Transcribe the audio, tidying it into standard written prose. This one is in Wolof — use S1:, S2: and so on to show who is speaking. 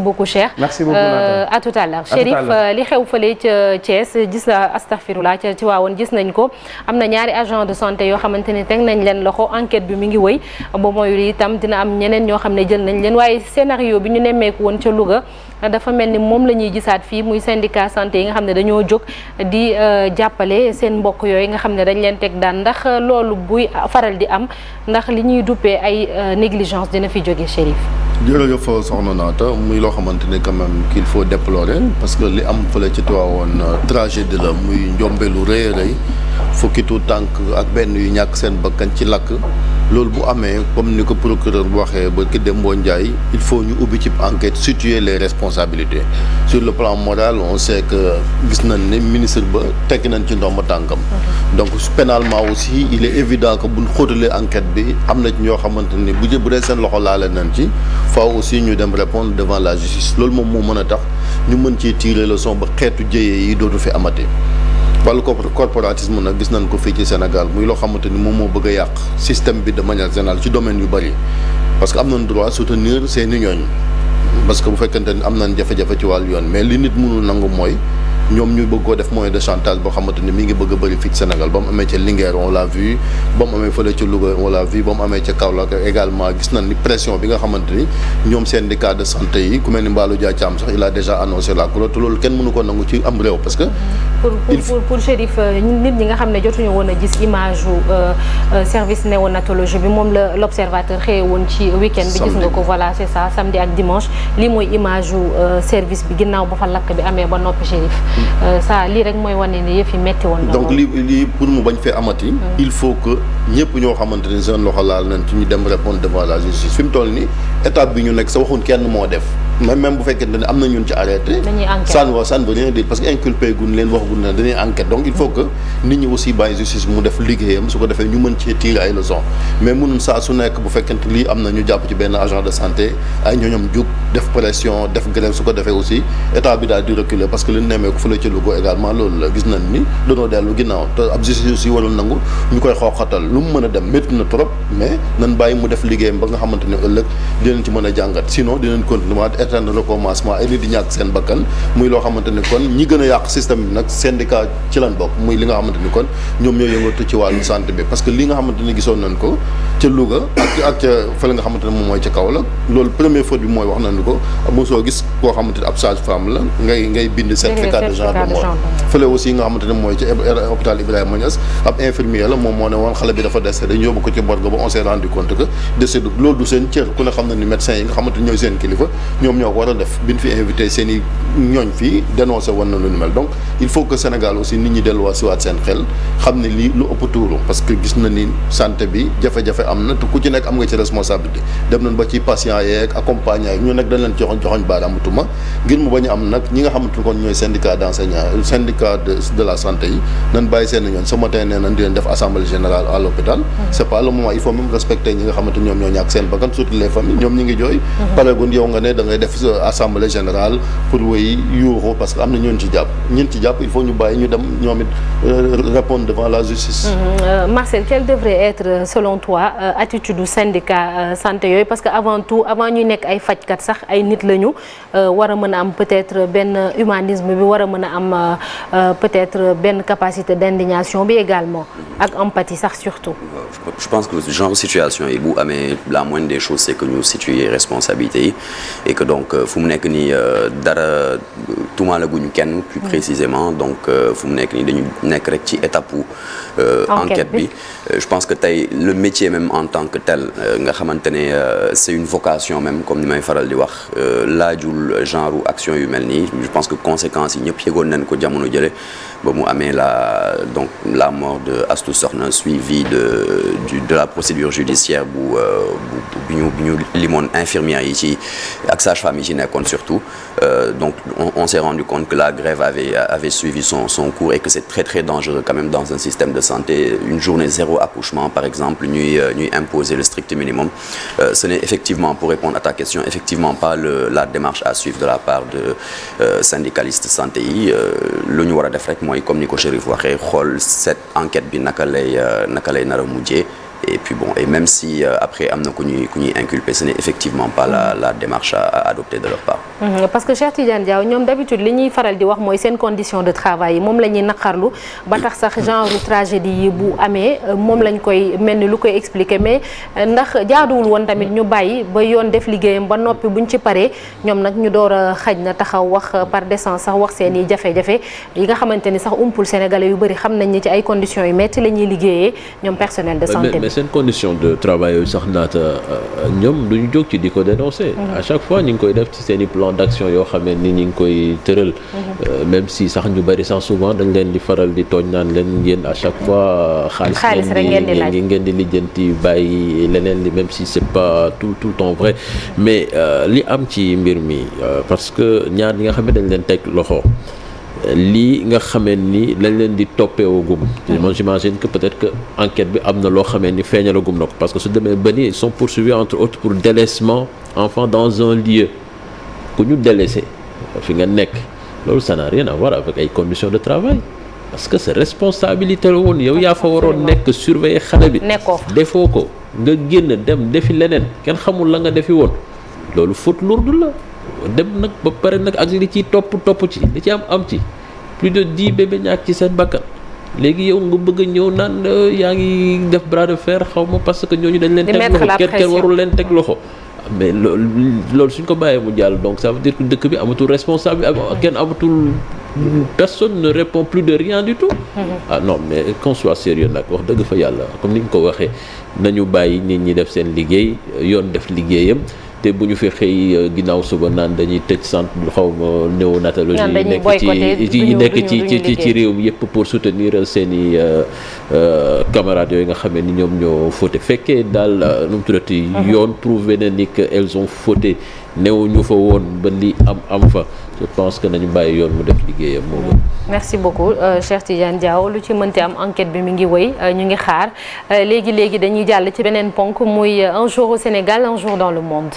S1: beaucoup cher.
S2: Merci beaucoup
S1: à tout à l'heure. Chérif li xew fële ca Thiès gis la astaghfirullah ca Tivaouane gis nañ ko am na ñaari agent de santé yoo xamante ne teg nañ leen loxo enquête bi mi ngi wëy ba mooy itam dina am ñeneen ñoo xam ne jël nañ leen waaye scénario bi ñu nemmeeku woon ca Louga dafa mel ni moom la ñuy gisaat fii muy syndicat santé yi nga xam ne dañoo jóg di jàppale seen mbokk yooyu nga xam ne dañ leen teg daan ndax loolu buy faral di am ndax li ñuy duppee ay négligence dina fi jóge Chérif.
S3: jërëjëf soxna Naata muy loo xamante ne quand même qu'il faut déplorer parce que li am fële ci Tivaouane tragédie la muy njombe lu rëy a rëy fukki tuut tànk ak benn yu ñàkk seen bakkan ci lakk loolu bu amee comme ni ko procureur bu waxee ba ki Dembo Ndiaye il faut ñu ubbi ci enquête situer les responsabilités sur le plan moral on sait que gis nañ ne ministre ba tekki nañ ci ndomba tànkam donc pénalement aussi il est évident que buñ xóotalee enquête bi am na ci ñoo xamante ni bu dee seen loxo laale nañ ci faaw aussi ñu dem répondre devant la justice loolu moom moo mën a tax ñu mën cee tirer leçon ba xeetu jëyee yi dootu fi amati wàllu corporatisme nag gis nañ ko fii ci Sénégal muy loo xamante ni moom moo bëgg a yàq système bi de manière générale ci domaine yu bëri parce que am nañ droit soutenir seeni ñooñ parce que bu fekkente ni am nañ jafe-jafe ci wàllu yoon mais li nit mënul nangu mooy ñoom ñu bëgg koo def moyen de chantage boo xamante ni mi ngi bëgg a bëri fii ci Sénégal ba mu amee ca Linguère on l'a vu ba mu amee fële ca Louga on l'a vu ba mu amee ca Kaolack également gis nañ ni pression bi nga xamante ni ñoom syndicat de santé yi ku mel ni Mballo Dia Thiam sax il a déjà annoncé la couleur te loolu kenn mënu ko nangu ci am réew parce que
S1: pour Chérif nit ñi nga xam ne jotuñu woon a gis image service néonatologie bi moom la l'observateur xëye woon ci week-end bi gis nga ko voilà c'est ça samedi ak dimanche lii mooy image service bi ginnaaw ba fa lakk bi amee ba noppi Chérif ça lii rek mooy wane ni yëf yi metti woon
S3: donc lii pour mu bañ fee amati il faut que ñëpp ñoo xamante ni seen loxo laal nañ ci ñu dem répondre devant la justice fi mu toll ni étape bi ñu nekk sa waxuñ kenn moo def même bu fekkee ne am na ñun ci arrêté ça ne veut rien dire parce que inculpé gun leen wax gun ne dañuy enquête donc il faut que nit ñi aussi bàyyi justice mu def liggéeyam su ko defee ñu mën cee tirer ay leçons mais mënun saa su nekk bu fekkente lii am na ñu jàpp ci benn agent de santé ay ñooñam jug def pression def grève su ko defee aussi état bi daal di reculer parce que li nemee ko fële ci Louga également loolu la gis nañ ni dañoo dellu ginnaaw te ab justice aussi warul nangu ñu koy xooxatal lu mu mën a dem métti na trop mais nan bàyyi mu def liggéeyam ba nga xamante ne ëllëg dinañ ci mën a jàngat sinon dinañ continuer éternel recommencement ay nit di ñàkk seen bakkan muy loo xamante ni kon ñi gën a yàq système bi nag syndicat ci lan bokk muy li nga xamante ni kon ñoom ñoo yëngatu ci wàllu santé bi parce que li nga xamante ni gisoon nañ ko ca Louga ak ca fële nga xamante ne moom mooy ca Kaolack loolu première faute bi mooy wax nañu ko mosoo gis koo xamante ni ab sage-femme la ngay bind certificat de genre de mort fële aussi nga xamante ne mooy ci hôpital Ibrahima Niass ab infirmier la moom moo ne woon xale bi dafa décédé dañu yóbbu ko ci morgue ba on s'est rendu compte que décédé loolu du seen cër ku ne xam na ni médecins yi nga xamante ni ñooy seen kilifa ñoom ñoo ko war a def bi ñu fi invité seen i ñooñ fii dénoncé woon na lu ni mel donc il faut que Sénégal aussi nit ñi delluwaat siwaat seen xel xam ne lii lu ëpp tuuru parce que gis na ni santé bi jafe-jafe am na te ku ci nekk am nga ci responsabilité dem nañ ba ci patient yeeg accompagnant yi ñu nekk dañ leen joxoñ baaraamu tuuma ngir mu bañ a am nag ñi nga xamante ni kon ñooy syndicat d'enseignants syndicat de la santé yi nañ bàyyi seen ñoon ce matin nee nañ di leen def assemblée générale à l'hôpital c'est pas le moment il faut même respecter ñi nga xamante ñoom ñoo ñàkk seen bakkan surtout les familles ñoom ñi ngi jooy paregun yow nga ne da ngay def assemblée générale pour wéy yuuxu parce que am na ñoon ci jàpp il faut ñu bàyyi ñu dem ñoom it répondre devant la justice.
S1: Marcel, quelle devrait être selon toi attitude du syndicat santé yooyu parce que avant tout avant ñuy nekk ay fajkat sax ay nit lañu war a mën a am peut-être benn humanisme bi war a mën a am peut-être benn capacité d'indignation bi également ak empathie sax surtout.
S4: Je pense que genre situation yi bu amee la moindre des choses c'est que ñu situer responsabilité yi et que donc fu mu nekk nii dara tuumaale guñu kenn plus précisément donc fu mu nekk nii dañu nekk rek ci étape enquête bi je pense que tey le métier même en tant que tel nga xamante ne c'est une vocation même comme ni may faral di wax laajul genre action yu mel nii je pense que conséquences yi ñëpp yëgoon nañ ko jamono jële ba mu amee la mort de Astou Sokhna suivi de la procédure judiciaire bu ñu limoon infirmières yi ci ak sage-femme yi ci nekkoon surtout donc on s'est rendu compte que la grève avait suivi son cours et que c'est très très dangereux quand même dans un système de santé une journée zéro accouchement par exemple ñuy imposer le strict minimum ce n'est effectivement pour répondre à ta question effectivement pas la démarche à suivre de la part de syndicalistes santé yi lu ñu war a def rek mooy comme ni ko Chérif waxee xool cette enquête bi naka lay nar a mujjee et puis bon et même si après am na ku ñuy inculper ce n'est effectivement pas la démarche à adopter de leur part.
S1: parce que Cheikh Tidiane Diaw ñoom d'habitude li ñuy faral di wax mooy seen condition de travail yi moom la ñuy naqarlu ba tax sax genre tragédie yi bu amee moom lañ koy mel ni lu koy expliquer mais ndax jaaduwul woon tamit ñu bàyyi ba yoon def liggéeyam ba noppi buñ ci paree ñoom nag ñu door a xaj na taxaw wax par décence sax wax seen i jafe-jafe yi nga xamante ni sax umpul sénégalais yu bëri xam nañ ni ci ay conditions yu metti la ñuy liggéeyee ñoom personnel de santé
S2: mais seen condition de travail yooyu sax naata ñoom duñu jóg ci di ko dénoncer à chaque fois ñu ngi koy def ci seen i plan d'action yoo xam ne ni ñu ngi koy tëral même si sax ñu bëri sax souvent dañ leen di faral di tooñ naan leen yéen à chaque fois xaalis ngeen di lijjanti bàyyi leneen li même si c'est pas tout le temps vrai mais li am ci mbir mi parce que ñaar ñi nga xam ne dañ leen teg loxo lii nga xamee ni lañ leen di toppeewagum man j'imagine que peut-être que enquête bi am na loo xamee ni feeñalagum na ko parce que su demee ba ni ils sont poursuivis entre autres pour délaissement enfant dans un lieu ku ñu délaissé fi nga nekk loolu ça n'a rien à voir avec ay conditions de travail parce que c'est responsabilité la woon yow yaa fa waroon nekk surveiller xale bi defoo ko nga génn dem defi leneen kenn xamul la nga defi woon loolu faute lourde la dem nag ba pare nag ak li ciy topp ci li ci am ci plus de 10 bébés ñàkk ci seen bakkan léegi yow nga bëgg a ñëw naan yaa ngi def bras de fer xaw ma parce que ñooñu dañ leen teg loxo kenn warul leen teg loxo mais loolu suñ ko bàyyee mu jàll donc ça veut dire que dëkk bi amatul responsable kenn amatul personne ne répond plus de rien du tout ah non mais qu'on soit sérieux nag wax dëgg fa yàlla comme ni nga ko waxee nañu bàyyi nit ñi def seen liggéey yoon def liggéeyam te bu ñu fi xëy ginnaaw suba naan dañuy tëj centre xaw ma néonatologie yi nekk ci réew mi yëpp pour soutenir seeni camarades yooyu nga xam ne ni ñoom ñoo fauté fekkee daal nu mu tuddati yoon prouvé na ni que elles ont fauté néew ñu fa woon ba li am fa je pense que nañu bàyyi yoon mu def liggéeyam moo gën.
S1: merci beaucoup Cheikh Tidiane Diaw lu ci mënti am enquête bi mi ngi wëy ñu ngi xaar léegi dañuy jàll ci beneen ponk muy un jour au Sénégal un jour dans le monde.